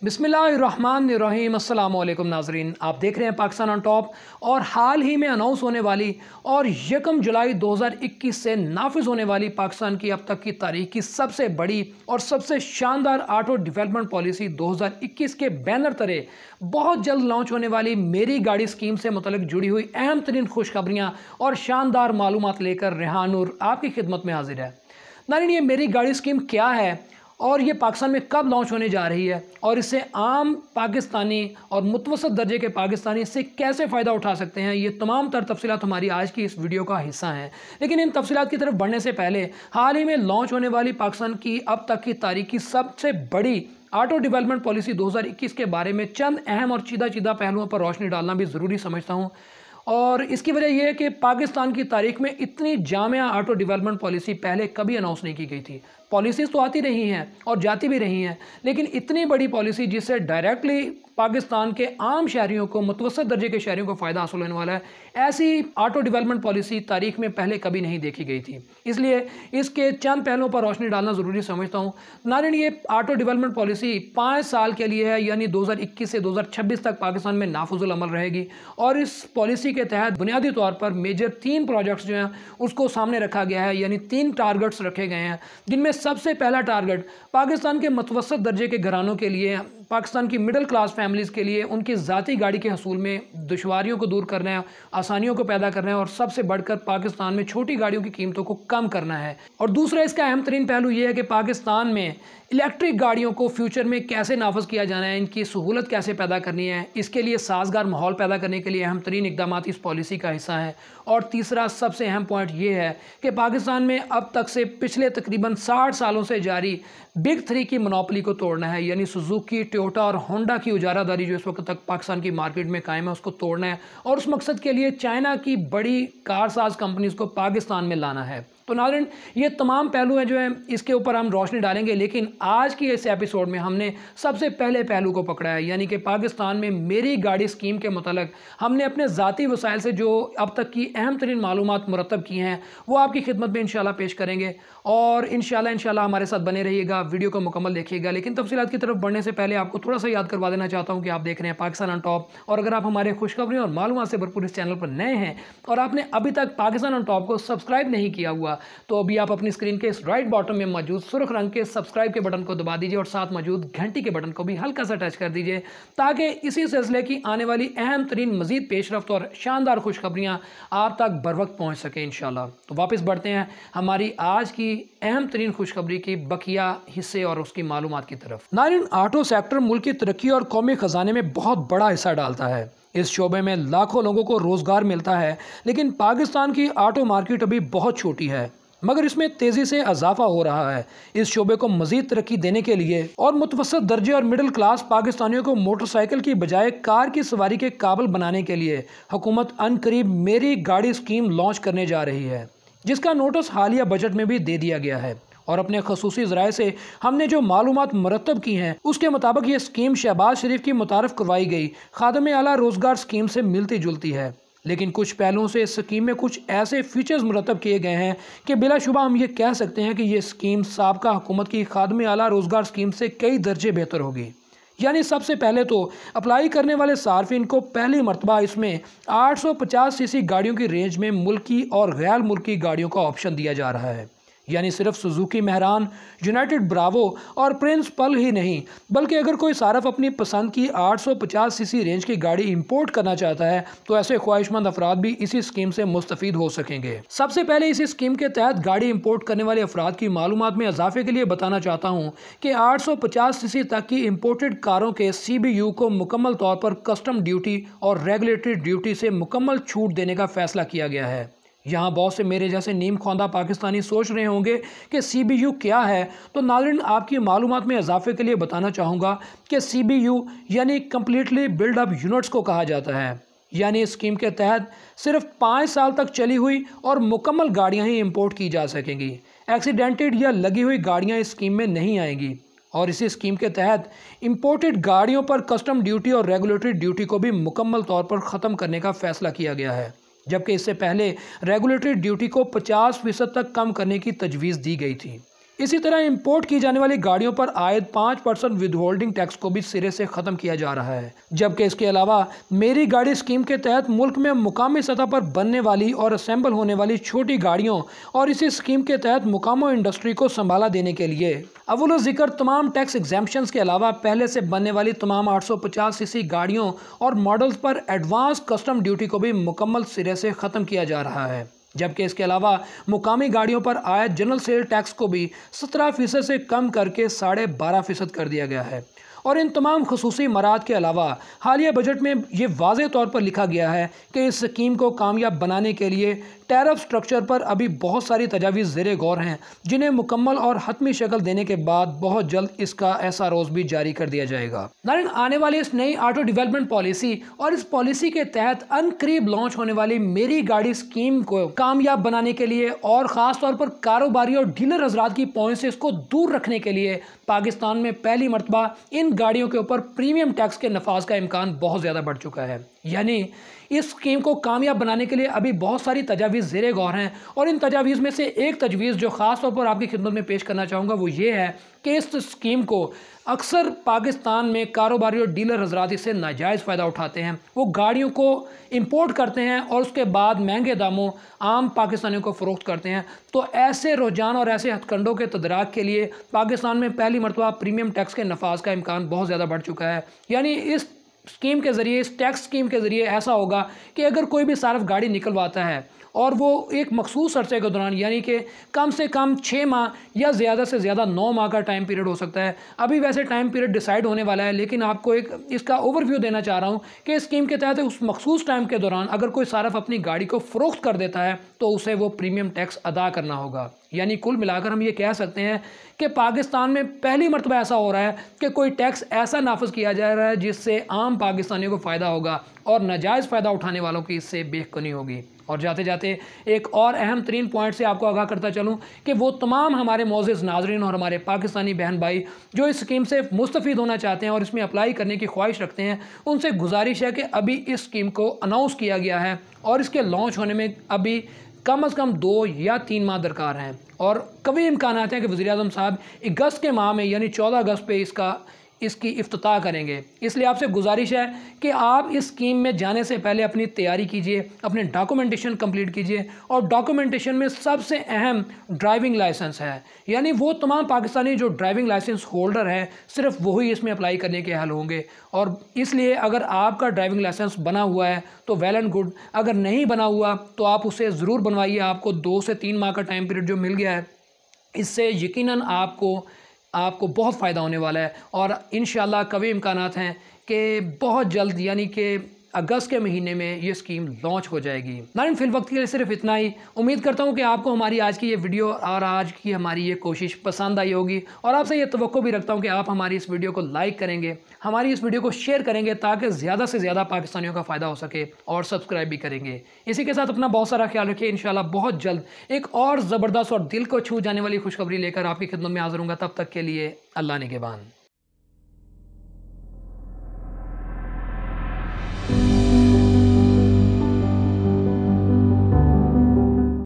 बिस्मिल्लाहिर्रहमानिर्रहीम अस्सलाम वालेकुम नाजरीन, आप देख रहे हैं पाकिस्तान ऑन टॉप। और हाल ही में अनाउंस होने वाली और 1 जुलाई 2021 से नाफिज होने वाली पाकिस्तान की अब तक की तारीख की सबसे बड़ी और सबसे शानदार ऑटो डेवलपमेंट पॉलिसी 2021 के बैनर तले बहुत जल्द लॉन्च होने वाली मेरी गाड़ी स्कीम से मुतल्लिक जुड़ी हुई अहम तरीन खुशखबरियाँ और शानदार मालूमात लेकर रेहान नूर आपकी खिदमत में हाजिर है। नाज़रीन, ये मेरी गाड़ी स्कीम क्या है और ये पाकिस्तान में कब लॉन्च होने जा रही है और इससे आम पाकिस्तानी और मुतवसत दर्जे के पाकिस्तानी इससे कैसे फ़ायदा उठा सकते हैं, ये तमाम तर तफसीलात हमारी आज की इस वीडियो का हिस्सा हैं। लेकिन इन तफसीलात की तरफ बढ़ने से पहले हाल ही में लॉन्च होने वाली पाकिस्तान की अब तक की तारीख की सबसे बड़ी ऑटो डेवलपमेंट पॉलिसी 2021 के बारे में चंद अहम और चीदा पहलुओं पर रोशनी डालना भी ज़रूरी समझता हूँ। और इसकी वजह यह है कि पाकिस्तान की तारीख में इतनी जामिया ऑटो डेवलपमेंट पॉलिसी पहले कभी अनाउंस नहीं की गई थी। पॉलिसीज़ तो आती रही हैं और जाती भी रही हैं, लेकिन इतनी बड़ी पॉलिसी जिससे डायरेक्टली पाकिस्तान के आम शहरियों को, मुतवसत दर्जे के शहरियों को फ़ायदा हासिल होने वाला है, ऐसी ऑटो डेवलपमेंट पॉलिसी तारीख में पहले कभी नहीं देखी गई थी। इसलिए इसके चंद पहलुओं पर रोशनी डालना ज़रूरी समझता हूँ। नाज़रीन, ये ऑटो डेवलपमेंट पॉलिसी 5 साल के लिए है, यानी 2021 से 2026 तक पाकिस्तान में नाफिजुल अमल रहेगी। और इस पॉलिसी के तहत बुनियादी तौर पर मेजर 3 प्रोजेक्ट्स जो हैं उसको सामने रखा गया है, यानी 3 टारगेट्स रखे गए हैं, जिनमें सबसे पहला टारगेट पाकिस्तान के मुतवसत दर्जे के घरानों के लिए, पाकिस्तान की मिडिल क्लास फैमिलीज़ के लिए उनकी ज़ाती गाड़ी के हसूल में दुश्वारियों को दूर करना है, आसानियों को पैदा करना है और सबसे बढ़कर पाकिस्तान में छोटी गाड़ियों की कीमतों को कम करना है। और दूसरा इसका अहम तरीन पहलू ये है कि पाकिस्तान में इलेक्ट्रिक गाड़ियों को फ्यूचर में कैसे नाफज किया जाना है, इनकी सहूलत कैसे पैदा करनी है, इसके लिए साजगार माहौल पैदा करने के लिए अहम तरीन इकदाम इस पॉलिसी का हिस्सा है। और तीसरा सबसे अहम पॉइंट ये है कि पाकिस्तान में अब तक से पिछले तकरीबन 60 सालों से जारी बिग 3 की मोनोपोली को तोड़ना है, यानी सुजुकी, टोयोटा और होंडा की उजारादारी जो इस वक्त तक पाकिस्तान की मार्केट में कायम है, उसको तोड़ना है। और उस मकसद के लिए चाइना की बड़ी कारसाज कंपनीज़ को पाकिस्तान में लाना है। तो नाज़रीन, ये तमाम पहलू हैं जो हैं इसके ऊपर हम रोशनी डालेंगे, लेकिन आज की इस एपिसोड में हमने सबसे पहले पहलू को पकड़ा है, यानी कि पाकिस्तान में मेरी गाड़ी स्कीम के मुतालिक हमने अपने ज़ाती वसाइल से जो अब तक की अहम तरीन मालूमात मुरतब की हैं वो आपकी खिदमत में इंशाल्लाह पेश करेंगे। और इंशाल्लाह हमारे साथ बने रहिएगा, वीडियो को मुकम्मल देखिएगा। लेकिन तफसीलात की तरफ बढ़ने से पहले आपको थोड़ा सा याद करवा देना चाहता हूँ कि आप देख रहे हैं पाकिस्तान ऑन टॉप। और अगर आप हमारे खुशखबरी और मालूमात से भरपूर इस चैनल पर नए हैं और आपने अभी तक पाकिस्तान ऑन टॉप को सब्सक्राइब नहीं किया हुआ, तो अभी आप अपनी स्क्रीन के इस राइट बॉटम में मौजूद सुर्ख रंग के सब्सक्राइब के बटन को दबा दीजिए और साथ मौजूद घंटी के बटन को भी हल्का सा टच कर दीजिए, ताकि इसी सिलसिले की आने वाली अहम तरीन मजीद पेशरफ्त और शानदार खुशखबरियाँ आप तक बर वक्त पहुँच सकें इंशाल्लाह। तो वापस बढ़ते हैं हमारी आज की अहम तरीन खुशखबरी की बकिया हिस्से और उसकी मालूमात की तरफ। नाज़रीन, ऑटो सेक्टर मुल्क की तरक्की और कौमी खजाने में बहुत बड़ा हिस्सा डालता है। इस शोबे में लाखों लोगों को रोज़गार मिलता है, लेकिन पाकिस्तान की ऑटो मार्केट अभी बहुत छोटी है, मगर इसमें तेज़ी से इजाफा हो रहा है। इस शोबे को मज़ीद तरक्की देने के लिए और मुतवसत दर्जे और मिडिल क्लास पाकिस्तानियों को मोटरसाइकिल की बजाय कार की सवारी के काबिल बनाने के लिए हुकूमत अनकरीब मेरी गाड़ी स्कीम लॉन्च करने जा रही है, जिसका नोटिस हालिया बजट में भी दे दिया गया है। और अपने खसूसी ज़राए से हमने जो मालूमात मुरतब की हैं उसके मुताबिक ये स्कीम शहबाज शरीफ की मुतारफ़ करवाई गई खादम आला रोज़गार स्कीम से मिलती जुलती है, लेकिन कुछ पहलुओं से इस स्कीम में कुछ ऐसे फीचर्स मुरतब किए गए हैं कि बिलाशुबा हम ये कह सकते हैं कि ये स्कीम साबका हुकूमत की खादम आला रोज़गार स्कीम से कई दर्जे बेहतर होगी। यानी सबसे पहले तो अप्लाई करने वाले सार्फिन को पहली मरतबा इसमें 850 सीसी गाड़ियों की रेंज में मुल्की और गैर मुल्की गाड़ियों का ऑप्शन दिया जा रहा है। यानी सिर्फ सुजुकी मेहरान, यूनाइटेड ब्रावो और प्रिंस पल ही नहीं, बल्कि अगर कोई सारफ अपनी पसंद की 850 सीसी रेंज की गाड़ी इंपोर्ट करना चाहता है तो ऐसे ख्वाहिशमंद अफराद भी इसी स्कीम से मुस्तफीद हो सकेंगे। सबसे पहले इसी स्कीम के तहत गाड़ी इंपोर्ट करने वाले अफराद की मालूमात में इजाफे के लिए बताना चाहता हूँ कि 850 सीसी तक की इंपोर्टेड कारों के CBU को मुकम्मल तौर पर कस्टम ड्यूटी और रेगुलेटरी ड्यूटी से मुकम्मल छूट देने का फैसला किया गया है। यहाँ बहुत से मेरे जैसे नीम ख्वांदा पाकिस्तानी सोच रहे होंगे कि CBU क्या है, तो नाज़रीन आपकी मालूमात में इजाफे के लिए बताना चाहूँगा कि CBU यानी कम्प्लीटली बिल्ड अप यूनिट्स को कहा जाता है। यानी इस स्कीम के तहत सिर्फ 5 साल तक चली हुई और मुकम्मल गाड़ियाँ ही इंपोर्ट की जा सकेंगी। एक्सीडेंटेड या लगी हुई गाड़ियाँ इस स्कीम में नहीं आएंगी। और इसी स्कीम के तहत इंपोर्टेड गाड़ियों पर कस्टम ड्यूटी और रेगुलेटरी ड्यूटी को भी मुकम्मल तौर पर ख़त्म करने का फैसला किया गया है, जबकि इससे पहले रेगुलेटरी ड्यूटी को 50% तक कम करने की तजवीज़ दी गई थी। इसी तरह इंपोर्ट की जाने वाली गाड़ियों पर आयद 5% विदहोल्डिंग टैक्स को भी सिरे से ख़त्म किया जा रहा है। जबकि इसके अलावा मेरी गाड़ी स्कीम के तहत मुल्क में मुकामी सतह पर बनने वाली और असेंबल होने वाली छोटी गाड़ियों और इसी स्कीम के तहत मुकामी इंडस्ट्री को संभाला देने के लिए अव्वल ज़िक्र तमाम टैक्स एग्जेम्पशंस के अलावा पहले से बनने वाली तमाम 850 सीसी गाड़ियों और मॉडल्स पर एडवांस कस्टम ड्यूटी को भी मुकम्मल सिरे से ख़त्म किया जा रहा है। जबकि इसके अलावा मुकामी गाड़ियों पर आयद जनरल सेल टैक्स को भी 17% से कम करके 12.5% कर दिया गया है। और इन तमाम खसूसी मराद के अलावा हालिया बजट में ये वाज़े तौर पर लिखा गया है कि इस स्कीम को कामयाब बनाने के लिए टैरिफ स्ट्रक्चर पर अभी बहुत सारी तजावीज़ ज़ेरे गौर हैं, जिन्हें मुकम्मल और हतमी शक्ल देने के बाद बहुत जल्द इसका ऐसा रोज़ भी जारी कर दिया जाएगा। नाज़रीन, आने वाली इस नई ऑटो डेवलपमेंट पॉलिसी और इस पॉलिसी के तहत अनकरीब लॉन्च होने वाली मेरी गाड़ी स्कीम को कामयाब बनाने के लिए और ख़ास तौर पर कारोबारी और डीलर हजरात की पहुँच से इसको दूर रखने के लिए पाकिस्तान में पहली मरतबा इन गाड़ियों के ऊपर प्रीमियम टैक्स के नफाज का इम्कान बहुत ज़्यादा बढ़ चुका है। यानी इस स्कीम को कामयाब बनाने के लिए अभी बहुत सारी तजावीज़ ज़ेरे गौर हैं और इन तजावीज़ में से एक तजवीज़ जो ख़ास तौर पर आपकी खिदमत में पेश करना चाहूँगा वो ये है कि इस स्कीम को अक्सर पाकिस्तान में कारोबारी और डीलर हजरात इससे नाजायज़ फ़ायदा उठाते हैं। वो गाड़ियों को इंपोर्ट करते हैं और उसके बाद महंगे दामों आम पाकिस्तानियों को फ़रोख्त करते हैं। तो ऐसे रुझान और ऐसे हथकंडों के तदराक के लिए पाकिस्तान में पहली मरतबा प्रीमियम टैक्स के नफाज का इम्कान बहुत ज़्यादा बढ़ चुका है। यानी इस स्कीम के ज़रिए, इस टैक्स स्कीम के ज़रिए ऐसा होगा कि अगर कोई भी सार्फ गाड़ी निकलवाता है और वो एक मखसूस अरसे के दौरान, यानी कि कम से कम 6 माह या ज़्यादा से ज़्यादा 9 माह का टाइम पीरियड हो सकता है। अभी वैसे टाइम पीरियड डिसाइड होने वाला है, लेकिन आपको एक इसका ओवरव्यू देना चाह रहा हूँ कि इस स्कीम के तहत उस मखसूस टाइम के दौरान अगर कोई सार्फ अपनी गाड़ी को फ़रोख्त कर देता है तो उसे वो प्रीमियम टैक्स अदा करना होगा। यानी कुल मिलाकर हम ये कह सकते हैं कि पाकिस्तान में पहली मरतबा ऐसा हो रहा है कि कोई टैक्स ऐसा नाफिज किया जा रहा है जिससे आम पाकिस्तानियों को फ़ायदा होगा और नाजायज़ फ़ायदा उठाने वालों की इससे बेखुनी होगी। और जाते जाते एक और अहम तरीन पॉइंट से आपको आगाह करता चलूँ कि वो तमाम हमारे मोअज़्ज़िज़ नाज़रीन और हमारे पाकिस्तानी बहन भाई जो इस स्कीम से मुस्तफ़ीद होना चाहते हैं और इसमें अप्लाई करने की ख्वाहिश रखते हैं, उनसे गुजारिश है कि अभी इस स्कीम को अनाउंस किया गया है और इसके लॉन्च होने में अभी कम अज़ कम 2 या 3 माह दरकार हैं और कभी इम्कान हैं कि वज़ीर-ए-आज़म साहब अगस्त के माह में यानी 14 अगस्त पे इसकी इफ्तिताह करेंगे। इसलिए आपसे गुजारिश है कि आप इस स्कीम में जाने से पहले अपनी तैयारी कीजिए, अपने डॉक्यूमेंटेशन कंप्लीट कीजिए और डॉक्यूमेंटेशन में सबसे अहम ड्राइविंग लाइसेंस है। यानी वो तमाम पाकिस्तानी जो ड्राइविंग लाइसेंस होल्डर हैं सिर्फ वही इसमें अप्लाई करने के हल होंगे। और इसलिए अगर आपका ड्राइविंग लाइसेंस बना हुआ है तो वेल एंड गुड, अगर नहीं बना हुआ तो आप उसे ज़रूर बनवाइए। आपको 2 से 3 माह का टाइम पीरियड जो मिल गया है, इससे यकीनन आपको बहुत फ़ायदा होने वाला है और इंशाल्लाह कभी इम्कानात हैं कि बहुत जल्द यानी कि अगस्त के महीने में ये स्कीम लॉन्च हो जाएगी। नाज़रीन, फिल वक्त के लिए सिर्फ इतना ही। उम्मीद करता हूँ कि आपको हमारी आज की ये वीडियो और आज की हमारी ये कोशिश पसंद आई होगी और आपसे ये तवक्को भी रखता हूँ कि आप हमारी इस वीडियो को लाइक करेंगे, हमारी इस वीडियो को शेयर करेंगे ताकि ज़्यादा से ज़्यादा पाकिस्तानियों का फ़ायदा हो सके और सब्सक्राइब भी करेंगे। इसी के साथ अपना बहुत सारा ख्याल रखिए। इंशाल्लाह बहुत जल्द एक और ज़बरदस्त और दिल को छू जाने वाली खुशखबरी लेकर आपकी खिदमत में हाज़िर होऊंगा। तब तक के लिए अल्लाह निगहबान।